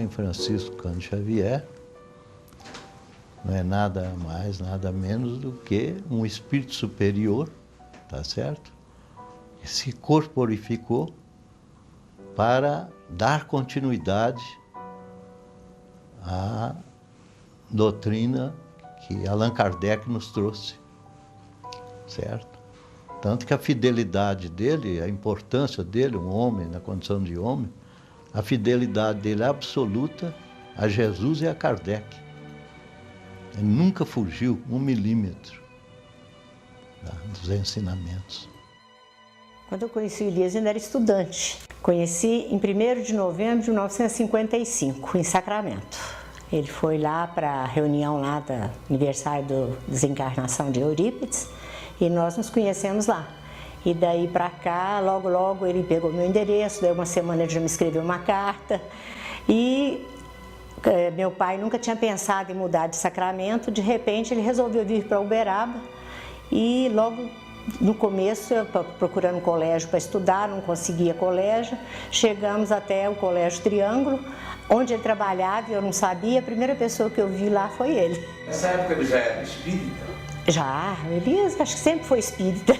Francisco Cândido Xavier não é nada mais, nada menos do que um espírito superior, tá certo? Que se corporificou para dar continuidade à doutrina que Allan Kardec nos trouxe, certo? Tanto que a fidelidade dele, a importância dele, um homem na condição de homem, a fidelidade dele absoluta a Jesus e a Kardec. Ele nunca fugiu 1 milímetro dos ensinamentos. Quando eu conheci o Elias, eu ainda era estudante. Conheci em 1º de novembro de 1955, em Sacramento. Ele foi lá para a reunião lá do aniversário da desencarnação de Eurípides e nós nos conhecemos lá. E daí para cá, logo ele pegou meu endereço, daí uma semana ele já me escreveu uma carta. E meu pai nunca tinha pensado em mudar de Sacramento, de repente ele resolveu vir para Uberaba e logo no começo eu procurando um colégio para estudar, não conseguia colégio, chegamos até o Colégio Triângulo, onde ele trabalhava e eu não sabia, a primeira pessoa que eu vi lá foi ele. Nessa época ele já era espírita? Já, ele acho que sempre foi espírita,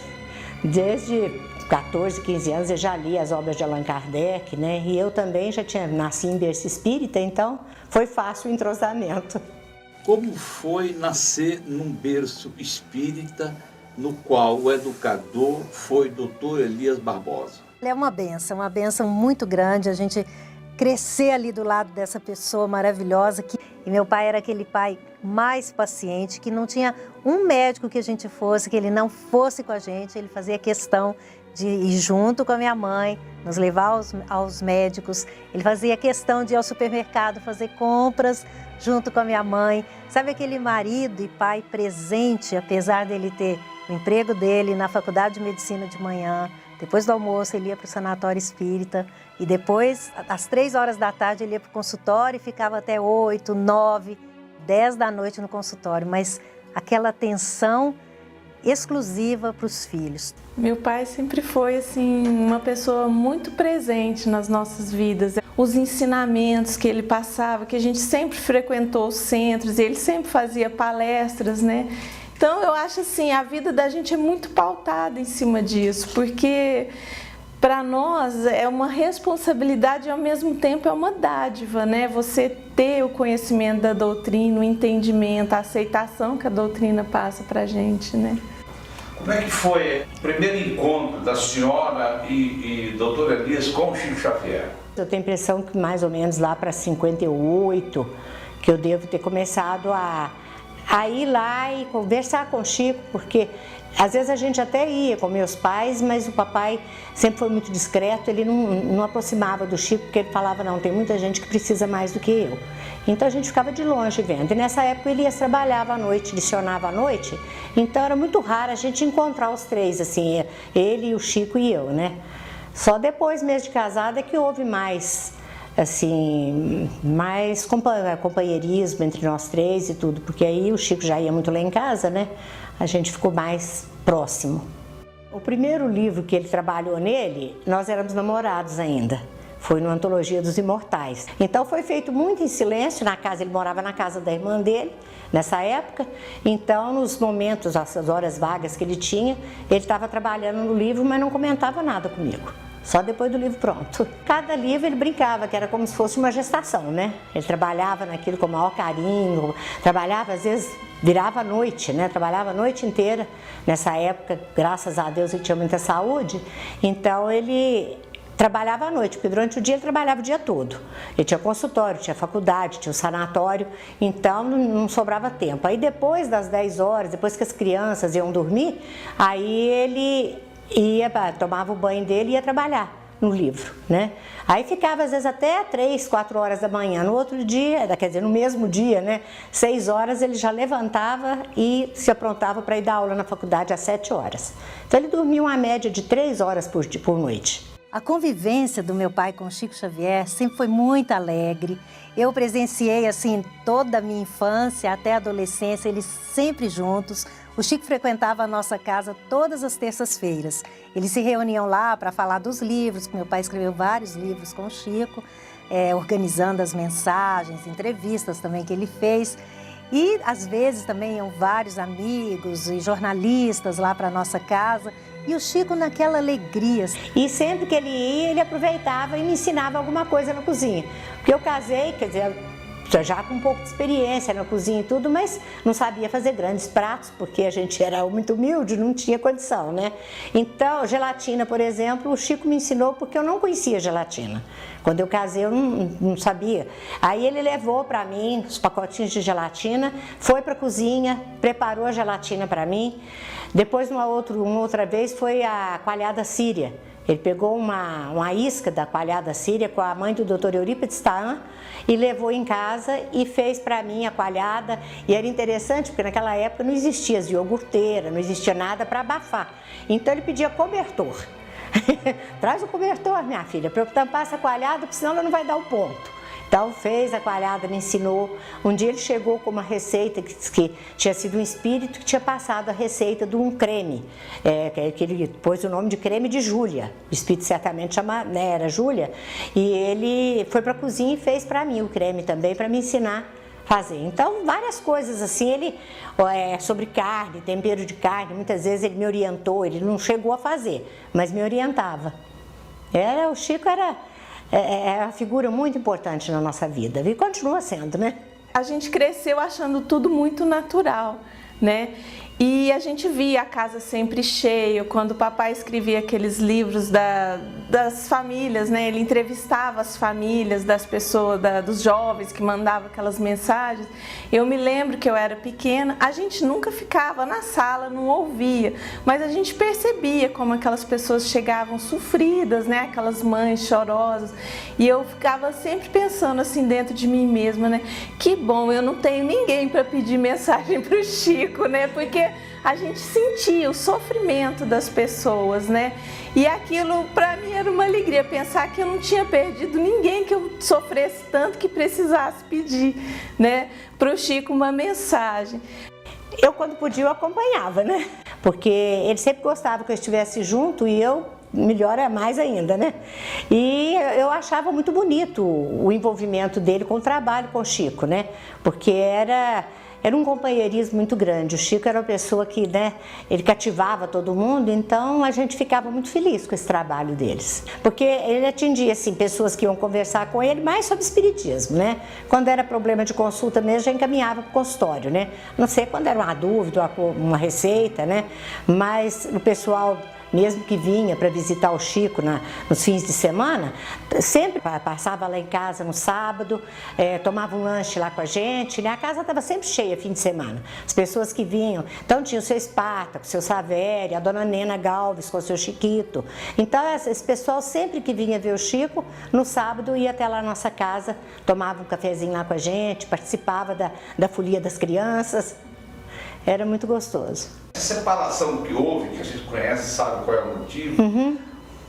desde 14, 15 anos eu já li as obras de Allan Kardec, né? E eu também já nasci em berço espírita, então foi fácil o entrosamento. Como foi nascer num berço espírita no qual o educador foi Dr. Elias Barbosa? É uma benção muito grande a gente crescer ali do lado dessa pessoa maravilhosa. E meu pai era aquele pai mais paciente, que não tinha um médico que a gente fosse, que ele não fosse com a gente, ele fazia questão de ir junto com a minha mãe, nos levar aos médicos, ele fazia questão de ir ao supermercado, fazer compras junto com a minha mãe. Sabe aquele marido e pai presente, apesar dele ter o emprego dele na faculdade de medicina de manhã, depois do almoço ele ia para o sanatório espírita e depois, às 3 horas da tarde, ele ia para o consultório e ficava até 8, 9, 10 da noite no consultório, mas aquela atenção exclusiva para os filhos. Meu pai sempre foi assim uma pessoa muito presente nas nossas vidas. Os ensinamentos que ele passava, que a gente sempre frequentou os centros, e ele sempre fazia palestras, né? Então eu acho assim, a vida da gente é muito pautada em cima disso, porque para nós é uma responsabilidade e ao mesmo tempo é uma dádiva, né? Você ter o conhecimento da doutrina, o entendimento, a aceitação que a doutrina passa para a gente, né? Como é que foi o primeiro encontro da senhora e Dr. Elias com o Chico Xavier? Eu tenho a impressão que mais ou menos lá para 58, que eu devo ter começado a ir lá e conversar com o Chico, porque às vezes a gente até ia com meus pais, mas o papai sempre foi muito discreto, ele não aproximava do Chico, porque ele falava, não, tem muita gente que precisa mais do que eu. Então a gente ficava de longe vendo. E nessa época ele trabalhava à noite, licionava à noite, então era muito raro a gente encontrar os três, assim, ele, o Chico e eu, né? Só depois mesmo de casada é que houve mais, assim, mais companheirismo entre nós três e tudo, porque aí o Chico já ia muito lá em casa, né? A gente ficou mais próximo. O primeiro livro que ele trabalhou nele, nós éramos namorados ainda. Foi no Antologia dos Imortais. Então foi feito muito em silêncio na casa, ele morava na casa da irmã dele, nessa época. Então, nos momentos, as horas vagas que ele tinha, ele estava trabalhando no livro, mas não comentava nada comigo. Só depois do livro pronto. Cada livro ele brincava, que era como se fosse uma gestação, né? Ele trabalhava naquilo com o maior carinho, trabalhava, às vezes, virava à noite, né? Trabalhava a noite inteira. Nessa época, graças a Deus, ele tinha muita saúde, então ele trabalhava à noite, porque durante o dia ele trabalhava o dia todo. Ele tinha consultório, tinha faculdade, tinha o sanatório, então não sobrava tempo. Aí depois das 10 horas, depois que as crianças iam dormir, aí ele tomava o banho dele e ia trabalhar no livro, né? Aí ficava às vezes até 3, 4 horas da manhã. No outro dia, quer dizer, no mesmo dia, né? 6 horas ele já levantava e se aprontava para ir dar aula na faculdade às 7 horas. Então ele dormia uma média de 3 horas por noite. A convivência do meu pai com o Chico Xavier sempre foi muito alegre. Eu presenciei assim toda a minha infância até a adolescência, eles sempre juntos. O Chico frequentava a nossa casa todas as terças-feiras. Eles se reuniam lá para falar dos livros, que meu pai escreveu vários livros com o Chico. organizando as mensagens, entrevistas também que ele fez. E às vezes também iam vários amigos e jornalistas lá para a nossa casa. E o Chico naquela alegria. E sempre que ele ia, ele aproveitava e me ensinava alguma coisa na cozinha. Porque eu casei, quer dizer, já com um pouco de experiência na cozinha e tudo, mas não sabia fazer grandes pratos, porque a gente era muito humilde, não tinha condição, né? Então, gelatina, por exemplo, o Chico me ensinou porque eu não conhecia gelatina. Quando eu casei, eu não sabia. Aí ele levou para mim os pacotinhos de gelatina, foi para a cozinha, preparou a gelatina para mim. Depois, uma outra vez, foi a coalhada síria. Ele pegou uma isca da coalhada síria com a mãe do Dr. Eurípides Tahan e levou em casa e fez para mim a coalhada. E era interessante porque naquela época não existia as iogurteiras, não existia nada para abafar. Então ele pedia cobertor. Traz o cobertor, minha filha, para eu tampar essa coalhada, porque senão ela não vai dar o ponto. Então fez a coalhada, me ensinou. Um dia ele chegou com uma receita que tinha sido um espírito que tinha passado a receita de um creme, que ele pôs o nome de creme de Júlia. O espírito certamente chama, né, era Júlia. E ele foi para a cozinha e fez para mim o creme também, para me ensinar a fazer. Então várias coisas assim, ele sobre carne, tempero de carne, muitas vezes ele me orientou, ele não chegou a fazer, mas me orientava. O Chico era uma figura muito importante na nossa vida e continua sendo, né? A gente cresceu achando tudo muito natural, né? E a gente via a casa sempre cheia. Quando o papai escrevia aqueles livros das famílias, né? Ele entrevistava as famílias das pessoas, dos jovens que mandavam aquelas mensagens. Eu me lembro que eu era pequena, a gente nunca ficava na sala, não ouvia, mas a gente percebia como aquelas pessoas chegavam sofridas, né? Aquelas mães chorosas. E eu ficava sempre pensando assim dentro de mim mesma, né? Que bom, eu não tenho ninguém para pedir mensagem para o Chico, né? Porque a gente sentia o sofrimento das pessoas, né? E aquilo para mim era uma alegria, pensar que eu não tinha perdido ninguém que eu sofresse tanto que precisasse pedir, né, para o Chico uma mensagem. Eu, quando podia, eu acompanhava, né? Porque ele sempre gostava que eu estivesse junto e eu, melhor é mais ainda, né? E eu achava muito bonito o envolvimento dele com o trabalho com o Chico, né? Porque era um companheirismo muito grande. O Chico era uma pessoa que, né, ele cativava todo mundo, então a gente ficava muito feliz com esse trabalho deles. Porque ele atingia, assim, pessoas que iam conversar com ele mais sobre espiritismo, né? Quando era problema de consulta mesmo, já encaminhava para o consultório, né? Não sei quando era uma dúvida, uma receita, né? Mas o pessoal, mesmo que vinha para visitar o Chico nos fins de semana, sempre passava lá em casa no sábado, tomava um lanche lá com a gente, né? A casa estava sempre cheia fim de semana. As pessoas que vinham, então tinha o seu Esparta, o seu Savério, a dona Nena Galves com o seu Chiquito. Então esse pessoal sempre que vinha ver o Chico, no sábado ia até lá na nossa casa, tomava um cafezinho lá com a gente, participava da folia das crianças. Era muito gostoso. Essa separação que houve, que a gente conhece, sabe qual é o motivo,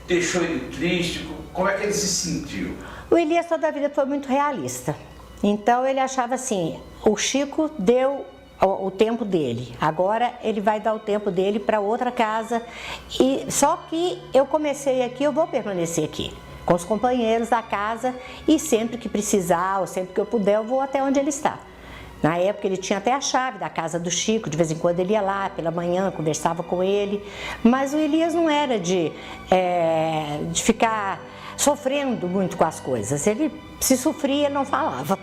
deixou ele triste. Como é que ele se sentiu? O Elias toda a vida foi muito realista. Então ele achava assim, o Chico deu o tempo dele, agora ele vai dar o tempo dele para outra casa. E só que eu comecei aqui, eu vou permanecer aqui com os companheiros da casa e sempre que precisar, ou sempre que eu puder, eu vou até onde ele está. Na época ele tinha até a chave da casa do Chico, de vez em quando ele ia lá pela manhã, conversava com ele, mas o Elias não era de ficar sofrendo muito com as coisas, ele se sofria não falava.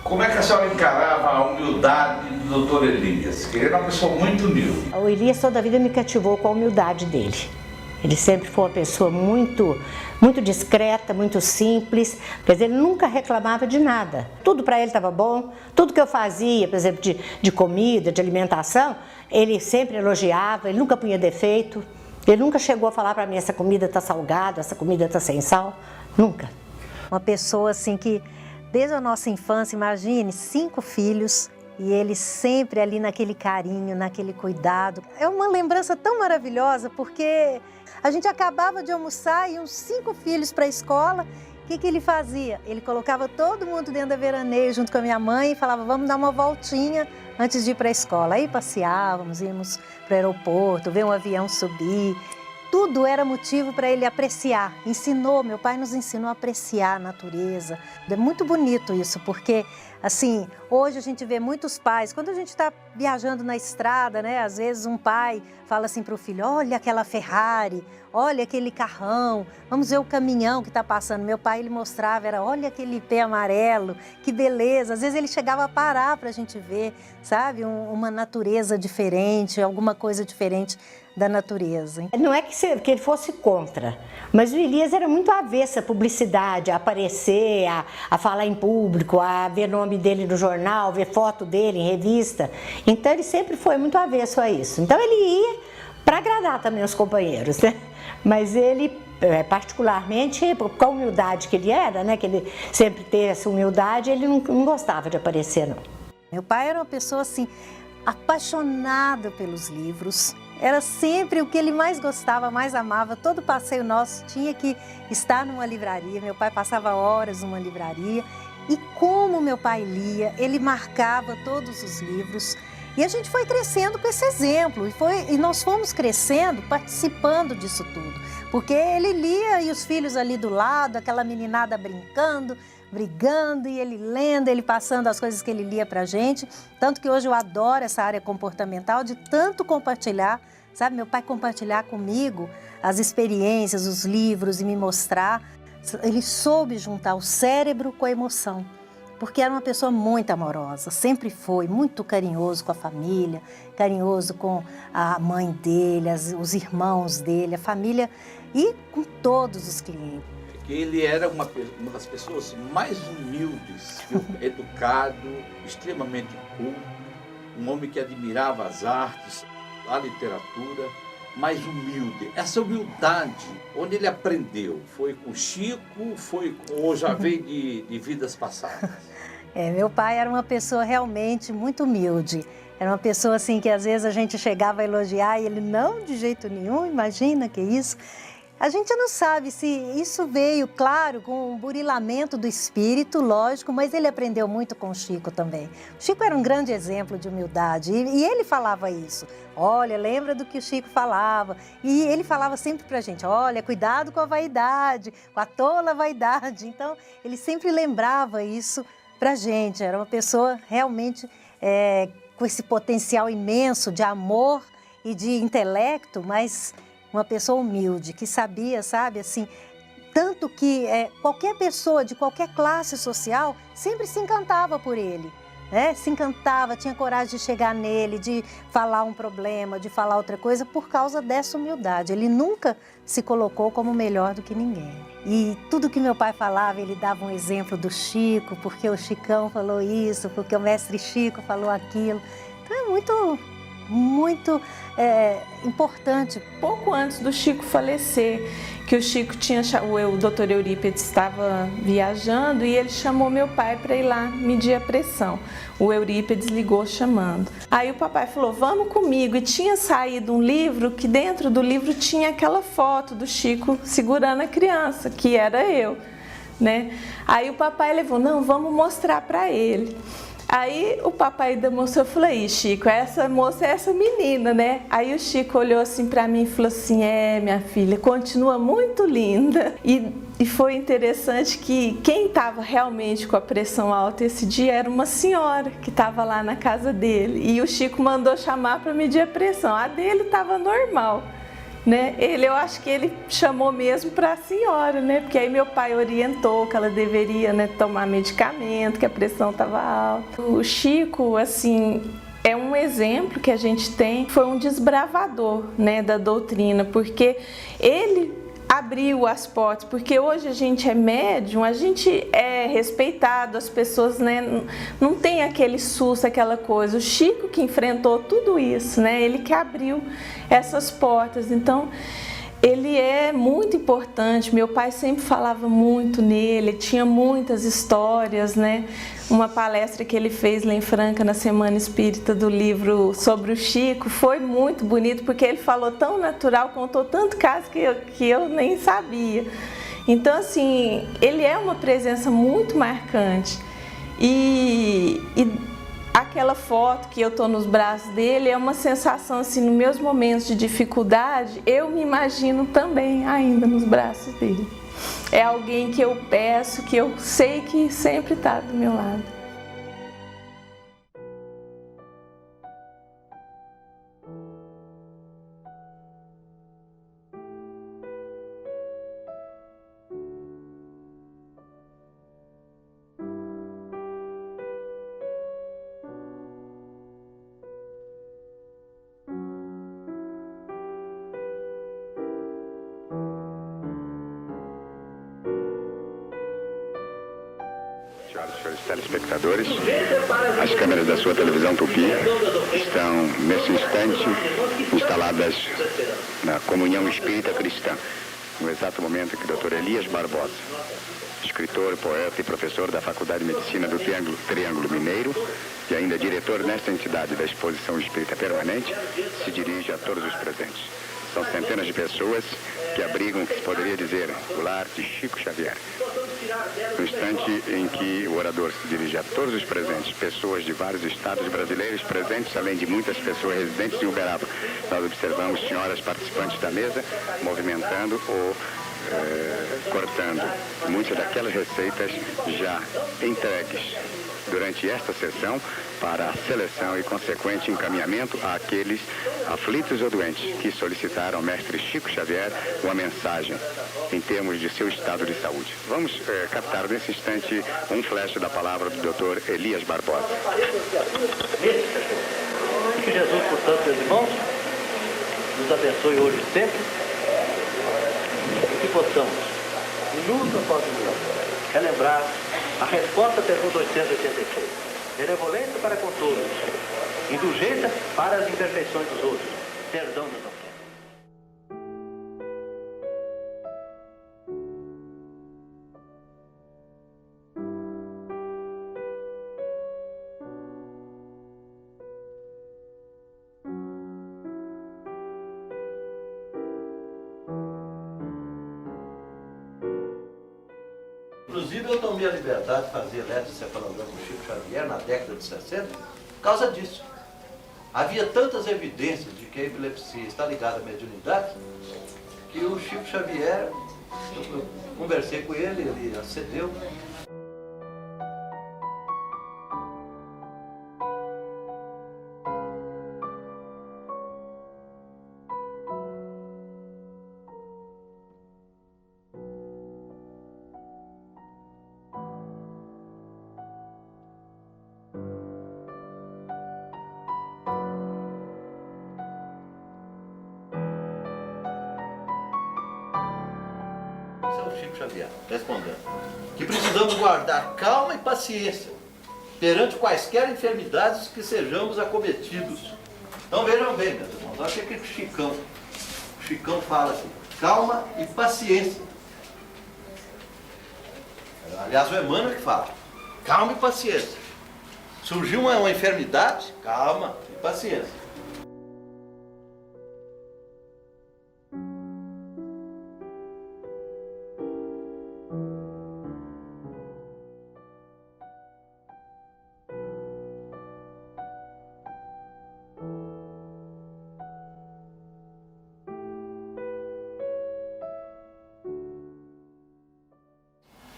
Como é que a senhora encarava a humildade do Dr. Elias? Ele era uma pessoa muito humilde. O Elias toda a vida me cativou com a humildade dele. Ele sempre foi uma pessoa muito discreta, muito simples, quer dizer, ele nunca reclamava de nada. Tudo para ele estava bom, tudo que eu fazia, por exemplo, de comida, de alimentação, ele sempre elogiava, ele nunca punha defeito, ele nunca chegou a falar para mim, essa comida está salgada, essa comida está sem sal, nunca. Uma pessoa assim que, desde a nossa infância, imagine, 5 filhos, e ele sempre ali naquele carinho, naquele cuidado. É uma lembrança tão maravilhosa, porque a gente acabava de almoçar e uns 5 filhos para a escola. O que ele fazia? Ele colocava todo mundo dentro da veraneio junto com a minha mãe e falava, vamos dar uma voltinha antes de ir para a escola. Aí passeávamos, íamos para o aeroporto, ver um avião subir. tudo era motivo para ele apreciar. Meu pai nos ensinou a apreciar a natureza. É muito bonito isso, porque assim, hoje a gente vê muitos pais, quando a gente está viajando na estrada, né? Às vezes um pai fala assim para o filho, olha aquela Ferrari, olha aquele carrão, vamos ver o caminhão que está passando. Meu pai, ele mostrava, olha aquele pé amarelo, que beleza. Às vezes ele chegava a parar para a gente ver, sabe? Uma natureza diferente, alguma coisa diferente da natureza. Não é que ele fosse contra, mas o Elias era muito avesso à publicidade, a aparecer, a falar em público, a ver nome dele no jornal, ver foto dele em revista. Então ele sempre foi muito avesso a isso. Então ele ia para agradar também os companheiros, né? Mas ele, particularmente, com a humildade que ele era, né? Que ele sempre teve essa humildade, ele não gostava de aparecer, não. Meu pai era uma pessoa assim, apaixonada pelos livros. Era sempre o que ele mais gostava, mais amava. Todo passeio nosso tinha que estar numa livraria. Meu pai passava horas numa livraria. E como meu pai lia, ele marcava todos os livros. E a gente foi crescendo com esse exemplo. E nós fomos crescendo, participando disso tudo. Porque ele lia e os filhos ali do lado, aquela meninada brincando, brigando, e ele lendo, ele passando as coisas que ele lia pra gente. Tanto que hoje eu adoro essa área comportamental, de tanto compartilhar, sabe? Meu pai compartilhar comigo as experiências, os livros e me mostrar. Ele soube juntar o cérebro com a emoção, porque era uma pessoa muito amorosa, sempre foi, muito carinhoso com a família, carinhoso com a mãe dele, os irmãos dele, a família e com todos os clientes. Ele era uma das pessoas mais humildes, educado, extremamente culto, um homem que admirava as artes, a literatura, mais humilde. Essa humildade, onde ele aprendeu? Foi com o Chico, ou já veio de vidas passadas? Meu pai era uma pessoa realmente muito humilde. Era uma pessoa assim que às vezes a gente chegava a elogiar e ele, não, de jeito nenhum, imagina que isso. A gente não sabe se isso veio, claro, com um burilamento do espírito, lógico, mas ele aprendeu muito com o Chico também. O Chico era um grande exemplo de humildade e ele falava isso. Olha, lembra do que o Chico falava. E ele falava sempre pra gente, olha, cuidado com a vaidade, com a tola vaidade. Então, ele sempre lembrava isso pra gente. Era uma pessoa realmente com esse potencial imenso de amor e de intelecto, mas uma pessoa humilde, que sabia, sabe, assim, tanto que qualquer pessoa de qualquer classe social sempre se encantava por ele, né? Se encantava, tinha coragem de chegar nele, de falar um problema, de falar outra coisa, por causa dessa humildade. Ele nunca se colocou como melhor do que ninguém. E tudo que meu pai falava, ele dava um exemplo do Chico, porque o Chicão falou isso, porque o mestre Chico falou aquilo. Então é muito importante. Pouco antes do Chico falecer, que o Chico o Dr. Eurípides estava viajando e ele chamou meu pai para ir lá medir a pressão. O Eurípides ligou chamando. Aí o papai falou, vamos comigo. E tinha saído um livro que dentro do livro tinha aquela foto do Chico segurando a criança, que era eu, né? Aí o papai levou, não, vamos mostrar para ele. Aí o papai da moça falou, aí Chico, essa moça é essa menina, né? Aí o Chico olhou assim pra mim e falou assim, minha filha, continua muito linda. E foi interessante que quem estava realmente com a pressão alta esse dia era uma senhora que estava lá na casa dele. E o Chico mandou chamar para medir a pressão, a dele estava normal. Né? Eu acho que ele chamou mesmo para a senhora, né? Porque aí meu pai orientou que ela deveria, né, tomar medicamento, que a pressão estava alta. O Chico, assim, é um exemplo que a gente tem, foi um desbravador, né, da doutrina, porque ele abriu as portas, porque hoje a gente é médium, a gente é respeitado, as pessoas, né, não tem aquele susto, aquela coisa. O Chico que enfrentou tudo isso, né, ele que abriu essas portas. Então, ele é muito importante. Meu pai sempre falava muito nele, tinha muitas histórias, né? Uma palestra que ele fez lá em Franca na Semana Espírita do livro sobre o Chico foi muito bonito, porque ele falou tão natural, contou tanto caso que eu nem sabia. Então, assim, ele é uma presença muito marcante. E Aquela foto que eu estou nos braços dele é uma sensação assim, nos meus momentos de dificuldade, eu me imagino também ainda nos braços dele. É alguém que eu peço, que eu sei que sempre está do meu lado. Senhoras e senhores telespectadores, as câmeras da sua televisão Tupi estão, nesse instante, instaladas na Comunhão Espírita Cristã, no exato momento que o Dr. Elias Barbosa, escritor, poeta e professor da Faculdade de Medicina do Triângulo Mineiro, e ainda diretor nesta entidade da Exposição Espírita Permanente, se dirige a todos os presentes. São centenas de pessoas que abrigam o que se poderia dizer o lar de Chico Xavier. No instante em que o orador se dirige a todos os presentes, pessoas de vários estados brasileiros presentes, além de muitas pessoas residentes em Uberaba, nós observamos senhoras participantes da mesa movimentando ou cortando muitas daquelas receitas já entregues durante esta sessão para a seleção e consequente encaminhamento àqueles aflitos ou doentes que solicitaram ao mestre Chico Xavier uma mensagem em termos de seu estado de saúde. Vamos captar nesse instante um flash da palavra do Dr. Elias Barbosa. Que Jesus, portanto, meus irmãos, nos abençoe hoje e sempre, e que possamos, minuto após minuto, relembrar a resposta à pergunta 886. Benevolência para com todos, indulgência para as imperfeições dos outros, perdão das ofensas. Inclusive, eu tomei a liberdade de fazer eletroencefalograma com o Chico Xavier na década de 60 por causa disso. Havia tantas evidências de que a epilepsia está ligada à mediunidade que o Chico Xavier, eu conversei com ele, ele acedeu. Chico Xavier, respondendo, que precisamos guardar calma e paciência perante quaisquer enfermidades que sejamos acometidos. Então vejam bem, meus irmãos, olha o que o Chicão fala assim, calma e paciência. Aliás, o Emmanuel que fala, calma e paciência. Surgiu uma enfermidade, calma e paciência.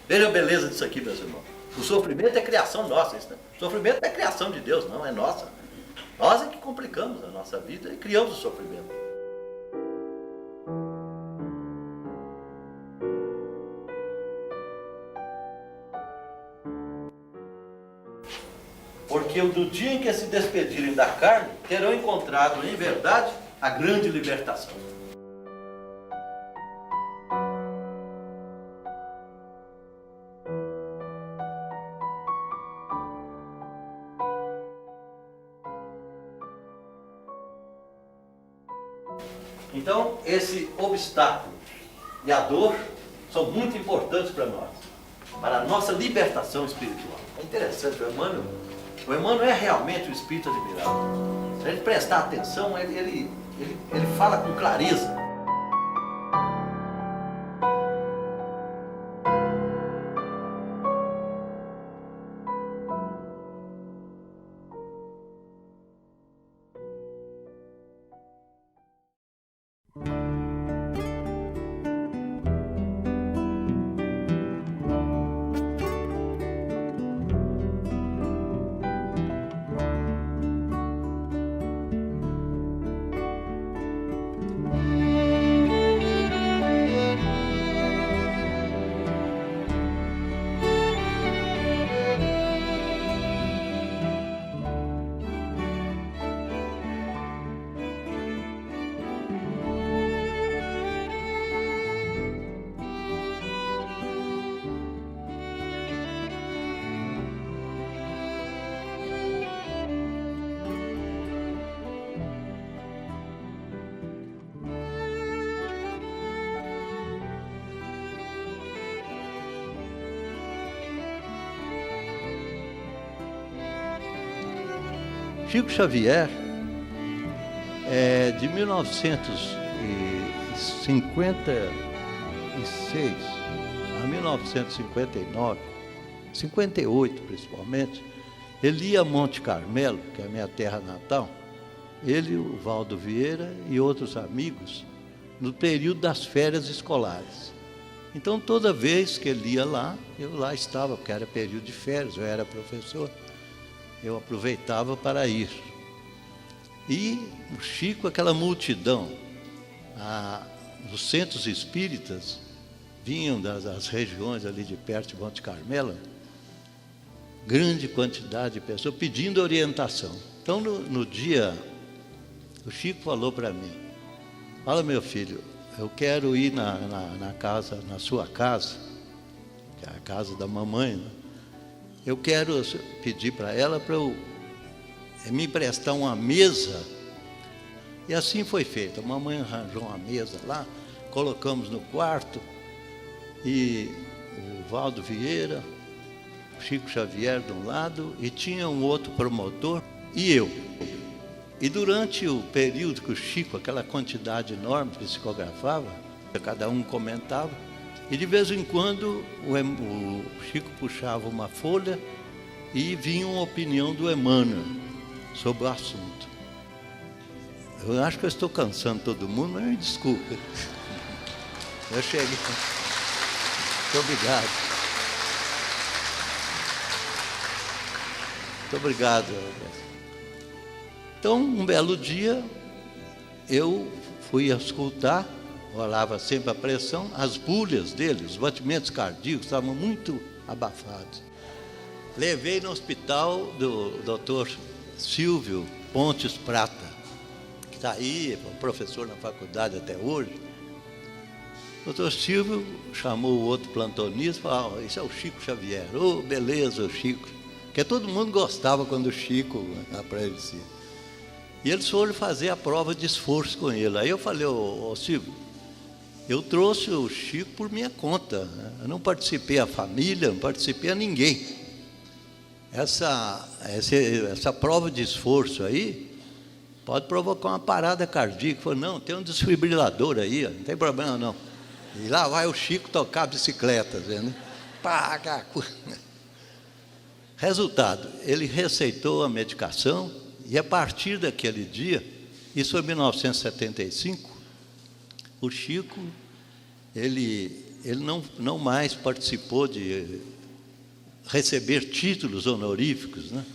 Veja a beleza disso aqui, meus irmãos. O sofrimento é criação nossa. O sofrimento não é criação de Deus, não, é nossa. Nós é que complicamos a nossa vida e criamos o sofrimento. Porque no dia em que se despedirem da carne, terão encontrado em verdade a grande libertação. Então, esse obstáculo e a dor são muito importantes para nós, para a nossa libertação espiritual. É interessante, o Emmanuel é realmente um espírito admirável. Se a gente prestar atenção, ele fala com clareza. Chico Xavier, de 1956 a 1959, 58 principalmente, ele ia a Monte Carmelo, que é a minha terra natal, ele, o Valdo Vieira e outros amigos, no período das férias escolares. Então, toda vez que ele ia lá, eu lá estava, porque era período de férias, eu era professor, eu aproveitava para ir. E o Chico, aquela multidão, os centros espíritas, vinham das regiões ali de perto de Monte Carmelo, grande quantidade de pessoas pedindo orientação. Então, no dia, o Chico falou para mim, fala, meu filho, eu quero ir na sua casa, que é a casa da mamãe, né? Eu quero pedir para ela para me emprestar uma mesa. E assim foi feito. A mamãe arranjou uma mesa lá, colocamos no quarto, e o Valdo Vieira, o Chico Xavier de um lado, e tinha um outro promotor, e eu. E durante o período que o Chico, aquela quantidade enorme que psicografava, cada um comentava, e de vez em quando o Chico puxava uma folha e vinha uma opinião do Emmanuel sobre o assunto. Eu acho que eu estou cansando todo mundo, mas me desculpe. Eu cheguei. Muito obrigado. Muito obrigado. Então, um belo dia, eu fui escutar, rolava sempre a pressão, as bulhas dele, os batimentos cardíacos estavam muito abafados. Levei no hospital do Dr. Silvio Pontes Prata, que está aí, é um professor na faculdade até hoje. O Dr. Silvio chamou o outro plantonista e falou, esse é o Chico Xavier. Oh, beleza, o Chico. Porque todo mundo gostava quando o Chico aparecia. E eles foram fazer a prova de esforço com ele. Aí eu falei, ô Silvio, eu trouxe o Chico por minha conta. Eu não participei a família, não participei a ninguém. Essa prova de esforço aí pode provocar uma parada cardíaca. Falei, não, tem um desfibrilador aí, não tem problema não. E lá vai o Chico tocar bicicleta, vendo? Pá. Resultado, ele receitou a medicação e a partir daquele dia, isso foi em 1975, o Chico, ele não mais participou de receber títulos honoríficos, né?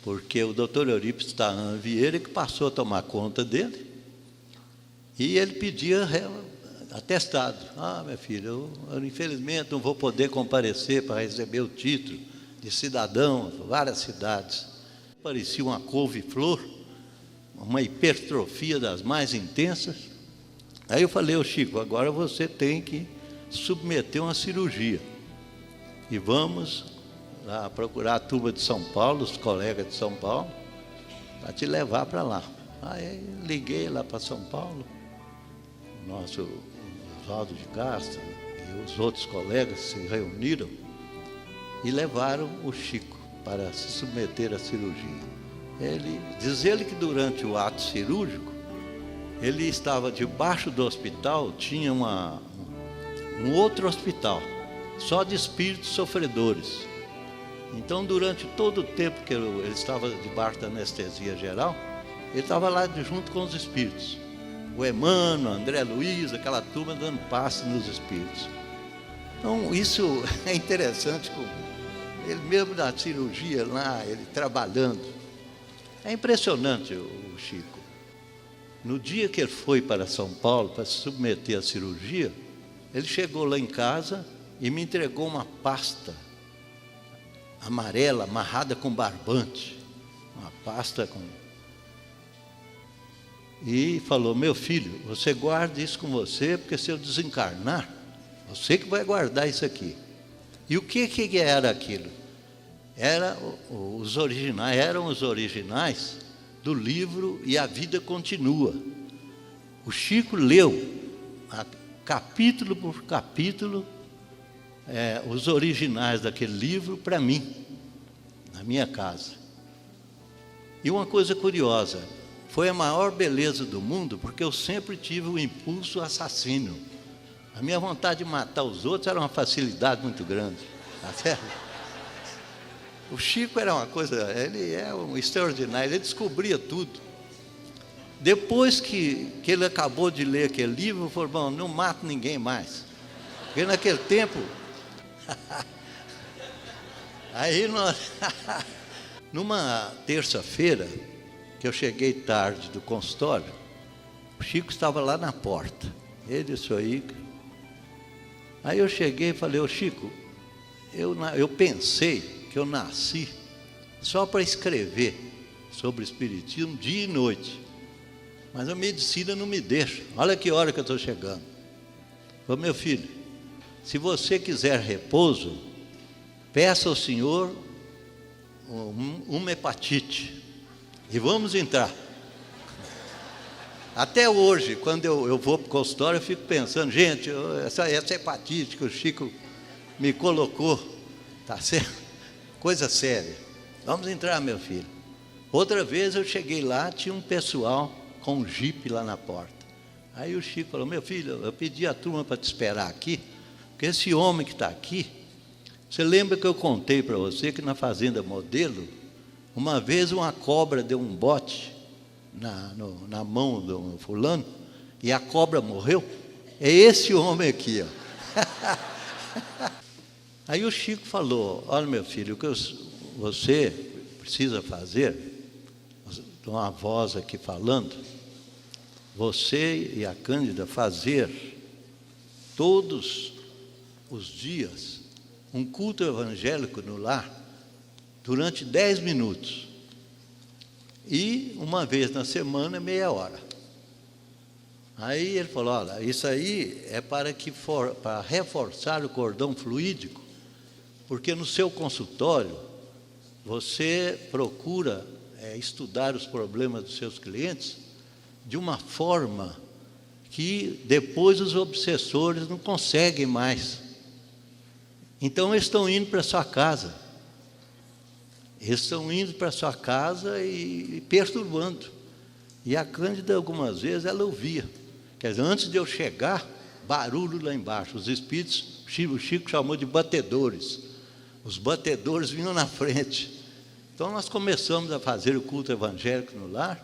Porque o doutor Eurípides Tahan Vieira que passou a tomar conta dele e ele pedia atestado. Meu filho, eu infelizmente não vou poder comparecer para receber o título de cidadão, várias cidades. Parecia uma couve-flor, uma hipertrofia das mais intensas. Aí eu falei, ô Chico, agora você tem que submeter uma cirurgia. E vamos lá procurar a turma de São Paulo, os colegas de São Paulo, para te levar para lá. Aí liguei lá para São Paulo, o nosso Oswaldo de Castro e os outros colegas se reuniram e levaram o Chico para se submeter à cirurgia. Diz ele que durante o ato cirúrgico, ele estava debaixo do hospital, tinha um outro hospital, só de espíritos sofredores. Então, durante todo o tempo que ele estava debaixo da anestesia geral, ele estava lá junto com os espíritos. O Emmanuel, André Luiz, aquela turma dando passe nos espíritos. Então, isso é interessante, ele mesmo na cirurgia lá, ele trabalhando. É impressionante o Chico. No dia que ele foi para São Paulo para se submeter à cirurgia, ele chegou lá em casa e me entregou uma pasta amarela, amarrada com barbante. Uma pasta com... E falou, meu filho, você guarda isso com você, porque se eu desencarnar, você que vai guardar isso aqui. E o que era aquilo? Eram os originais do livro E a Vida Continua. O Chico leu, capítulo por capítulo, os originais daquele livro para mim, na minha casa. E uma coisa curiosa, foi a maior beleza do mundo, porque eu sempre tive o impulso assassino. A minha vontade de matar os outros era uma facilidade muito grande. Tá certo? O Chico era uma coisa, ele é um extraordinário, ele descobria tudo. Depois que ele acabou de ler aquele livro, ele falou, bom, não mato ninguém mais. Porque naquele tempo... Aí nós... Numa terça-feira, que eu cheguei tarde do consultório, o Chico estava lá na porta. Ele, isso aí. Aí eu cheguei e falei, ô Chico, eu pensei que eu nasci só para escrever sobre o Espiritismo dia e noite. Mas a medicina não me deixa. Olha que hora que eu estou chegando. Falei, meu filho, se você quiser repouso, peça ao Senhor uma hepatite e vamos entrar. Até hoje, quando eu vou para o consultório, eu fico pensando, gente, essa hepatite que o Chico me colocou, tá certo? Coisa séria. Vamos entrar, meu filho. Outra vez eu cheguei lá, tinha um pessoal com um jipe lá na porta. Aí o Chico falou, meu filho, eu pedi a turma para te esperar aqui, porque esse homem que está aqui, você lembra que eu contei para você que na Fazenda Modelo, uma vez uma cobra deu um bote na mão do fulano, e a cobra morreu? É esse homem aqui, ó. Aí o Chico falou, olha meu filho, o que você precisa fazer, tem uma voz aqui falando, você e a Cândida fazer todos os dias um culto evangélico no lar durante 10 minutos e uma vez na semana, meia hora. Aí ele falou, olha, isso aí é para reforçar o cordão fluídico, porque no seu consultório você procura estudar os problemas dos seus clientes de uma forma que depois os obsessores não conseguem mais. Então eles estão indo para a sua casa. Eles estão indo para a sua casa e perturbando. E a Cândida, algumas vezes, ela ouvia. Quer dizer, antes de eu chegar, barulho lá embaixo. Os espíritos, o Chico chamou de batedores. Os batedores vinham na frente. Então nós começamos a fazer o culto evangélico no lar,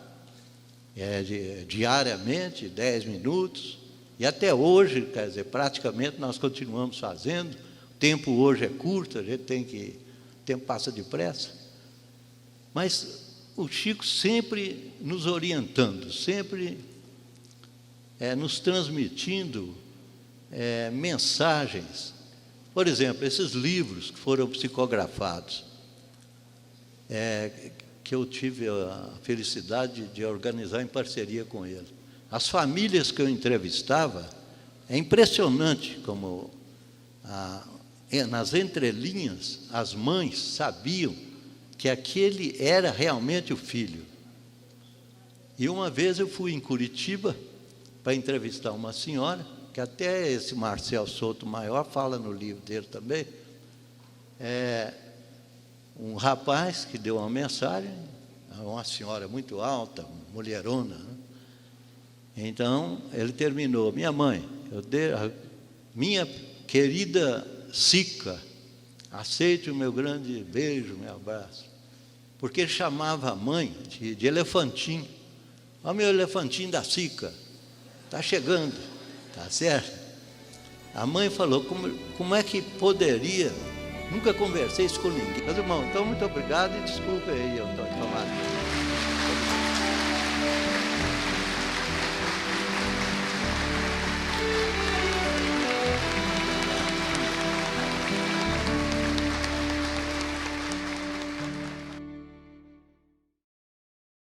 diariamente, 10 minutos. E até hoje, quer dizer, praticamente nós continuamos fazendo. O tempo hoje é curto, a gente o tempo passa depressa. Mas o Chico sempre nos orientando, sempre nos transmitindo mensagens. Por exemplo, esses livros que foram psicografados, que eu tive a felicidade de organizar em parceria com ele. As famílias que eu entrevistava, é impressionante como nas entrelinhas as mães sabiam que aquele era realmente o filho. E uma vez eu fui em Curitiba para entrevistar uma senhora, que até esse Marcel Souto Maior fala no livro dele também, um rapaz que deu uma mensagem, uma senhora muito alta, mulherona, né? Então ele terminou, minha mãe, minha querida Sica, aceite o meu grande beijo, meu abraço. Porque ele chamava a mãe de elefantinho. Olha o meu elefantinho da Sica, está chegando, tá certo? A mãe falou, como é que poderia, nunca conversei isso com ninguém. Mas, irmão, então muito obrigado e desculpe aí, eu estou tomando.